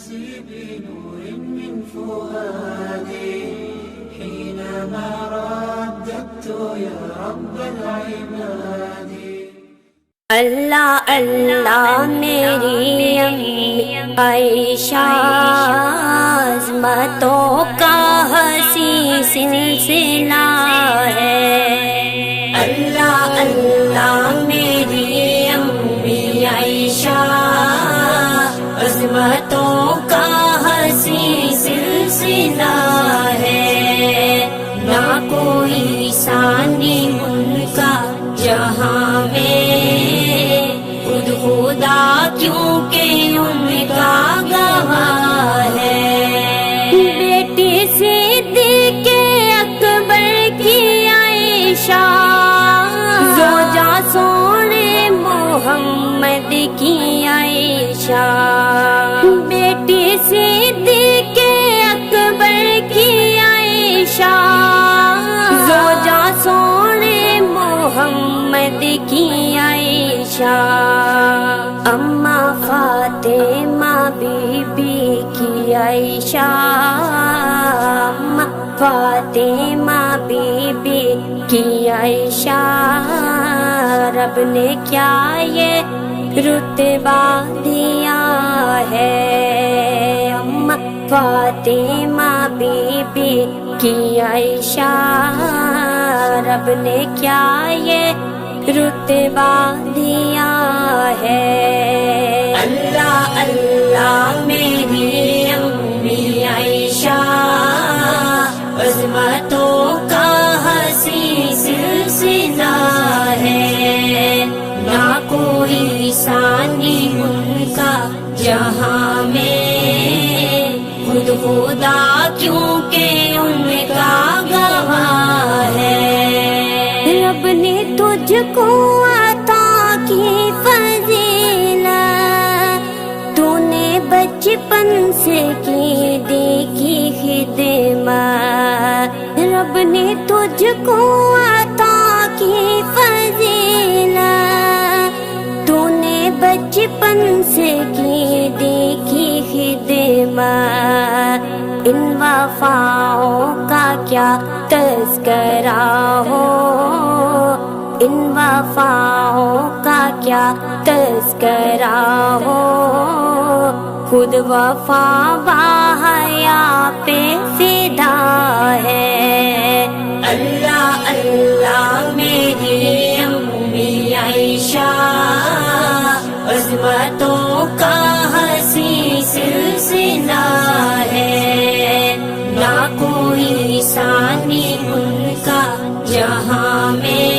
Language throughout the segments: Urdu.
نفسي بنور من فؤادي حينما رددت يا رب العباد. اللہ اللہ میری امی عائشہ عظمتوں کا حسین سلسلہ ہے. اللہ اللہ میری امی عائشہ عظمتوں کا حسین سلسلہ ہے. نہ کوئی ثانی ان کا جہاں میں خود خدا کیونکہ ان کا گواہ ہے. بیٹی صدیق اکبر کی عائشہ زوجہ سونے محمد کی عائشہ. بیٹی صدیق اکبر کی عائشہ زوجہ سونے محمد کی عائشہ. اماں فاطمہ بی بی کی عائشہ اماں فاطمہ بی بی کی عائشہ. رب نے کیا یہ رتبہ دیا ہے. اماں فاطمہ بی بی کی عائشہ رب نے کیا یہ رتبہ دیا ہے. اللہ اللہ میری امی عائشہ عظمتوں کا حسین سلسلہ ہے. نہ کوئی ثانی ان کا جہاں میں خود خدا کیونکہ ان کا گواہ ہے. رب نے تجھ کو عطا کی فضیلت تو نے بچپن سے کی دیکھی خدمت. رب نے تجھ کو عطا کی فضیلت تو نے بچپن سے کی دیکھی خدمت. ان وفاؤں کا کیا تذکرہ ہو ان وفاؤں کا کیا تذکرہ ہو. خود وفا باحیا پہ فدا ہے. اللہ اللہ میری امی عائشہ عظمتوں کا حسین سلسلہ ہے. نہ کوئی ثانی ان کا جہاں میں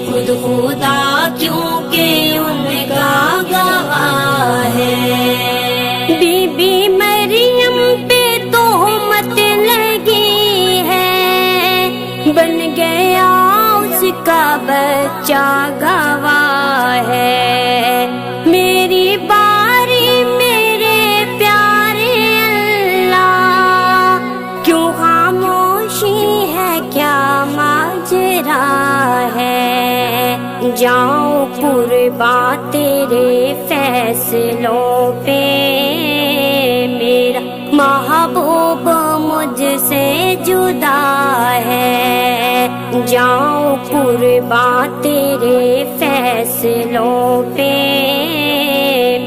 خود خدا کیونکہ ان کا گواہ ہے. بی بی مریم پہ تہمت لگی ہے بن گیا اس کا بچہ گواہ ہے. میری باری میرے پیارے اللہ کیوں خاموشی ہے کیا ماجرا ہے. جاؤں قرباں تیرے فیصلوں پہ میرا محبوب مجھ سے جدا ہے. جاؤں قرباں تیرے فیصلوں پہ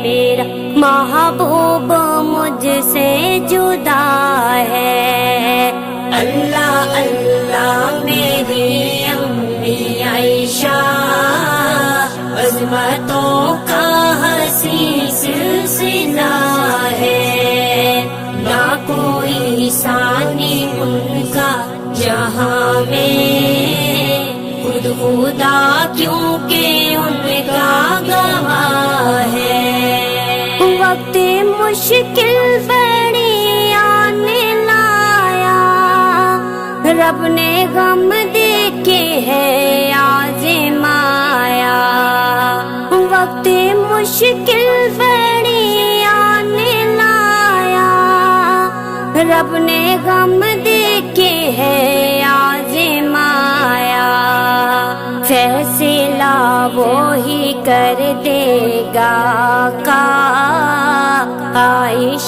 میرا محبوب مجھ سے جدا ہے. اللہ اللہ میری امی عائشہ عظمتوں کا حسین سلسلہ ہے. نہ کوئی ثانی ان کا جہاں میں خود خدا کیونکہ ان کا گواہ ہے. وقت مشکل بڑی آنے لایا رب نے غم دے کے ہے آزمایا. وقت مشکل بڑی آنے لایا رب نے غم دے کے ہے آزمایا. فیصلہ وہی کر دے گا کا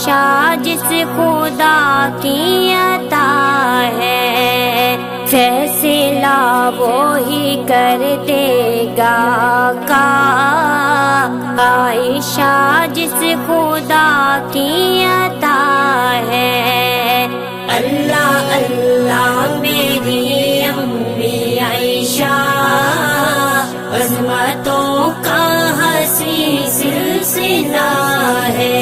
عائشہ جس خدا کی عطا ہے، فیصلہ وہی کر دے گا کا۔ عائشہ جس خدا کی عطا ہے، اللہ اللہ میری امی عائشہ، عظمتوں کا ہنسی سلسلہ ہے،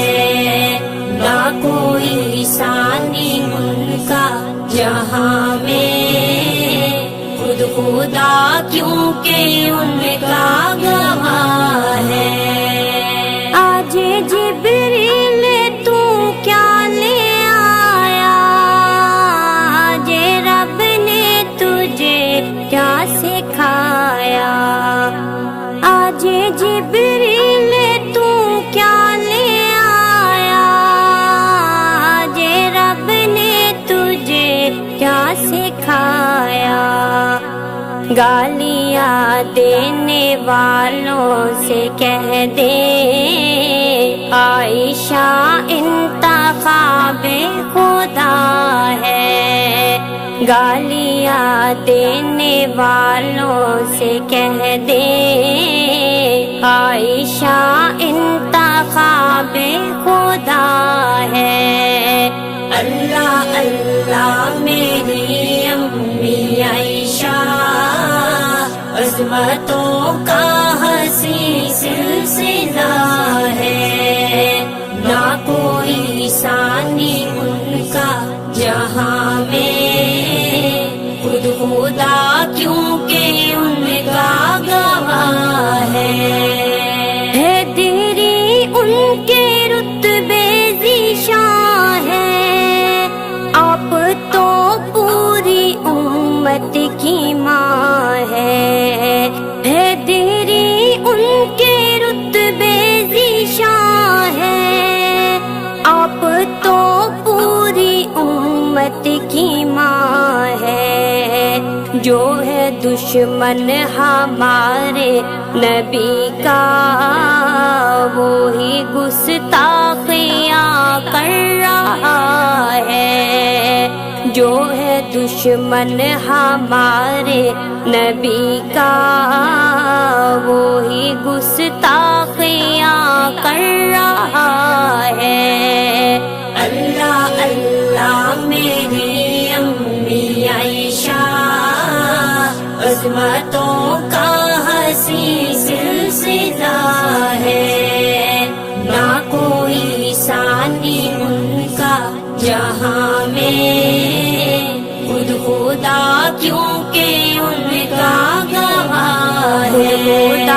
نہ کوئی ثانی ان کا جہاں میں، خود خدا کیونکہ ان کا گواہ ہے۔ آج جبریل تو کیا لے آیا، آج رب نے تجھے کیا سکھایا، آج جبریل تو کیا لے آیا، آج رب نے تجھے کیا سکھایا۔ گالیاں دینے والوں سے کہہ دے، عائشہ انتخاب خدا ہے، گالیاں دینے والوں سے کہہ دے، عائشہ انتخاب خدا ہے، اللہ اللہ میری امی عائشہ، عظمتوں کا ہنسی سلسلہ ہے، نہ کوئی ثانی ان کا جہاں میں، خود خدا کیونکہ ان کا گواہ ہے۔ حیدری ان کے رتبے ذیشان ہے، آپ تو پوری امت کی ماں ہے، حیدری ان کے رتبے ذیشان ہے، آپ تو پوری امت کی ماں ہے، جو ہے دشمن ہمارے نبی کا وہی گستاخیاں کر رہا ہے، جو ہے دشمن ہمارے نبی کا وہی گستاخیاں کر رہا ہے، اللہ اللہ میری امی عائشہ، عظمتوں کا ہنسی سلسلہ ہے، نہ کوئی ثانی ان کا جہاں میں، خود خدا کیونکہ ان کا گواہ ہے۔